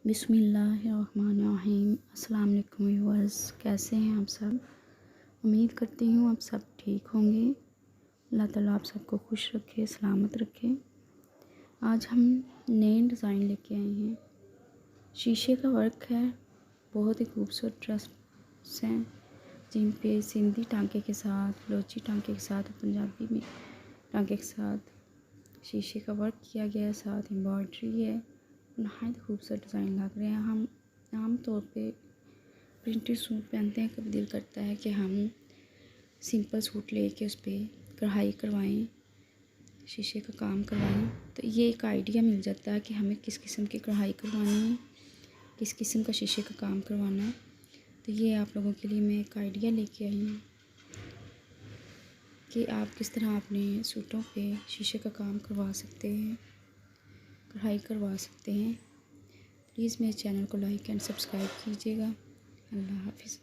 बिस्मिल्लाहिर्रहमानिर्रहीम। अस्सलाम वालेकुम व्यूअर्स, कैसे हैं आप सब। उम्मीद करती हूँ आप सब ठीक होंगे। अल्लाह ताला आप सबको खुश रखे, सलामत रखे। आज हम नए डिज़ाइन लेके आए हैं। शीशे का वर्क है, बहुत ही खूबसूरत ड्रेस हैं जिन पे सिंधी टांके के साथ, बलोची टांके के साथ, पंजाबी में टांके के साथ शीशे का वर्क किया गया है, साथ एम्ब्रॉयडरी है। नहायत खूबसूरत डिज़ाइन लग रहे हैं। हम आम तौर पे प्रिंटेड सूट पहनते हैं, कभी दिल करता है कि हम सिंपल सूट लेके उस पर कढ़ाई करवाएं, शीशे का काम करवाएं, तो ये एक आइडिया मिल जाता है कि हमें किस किस्म की कढ़ाई करवानी है, किस किस्म का शीशे का काम करवाना है। तो ये आप लोगों के लिए मैं एक आइडिया लेके आई हूँ कि आप किस तरह अपने सूटों पे शीशे का काम करवा सकते हैं, कढ़ाई करवा सकते हैं। प्लीज़ मेरे चैनल को लाइक एंड सब्सक्राइब कीजिएगा। अल्लाह हाफ़िज़।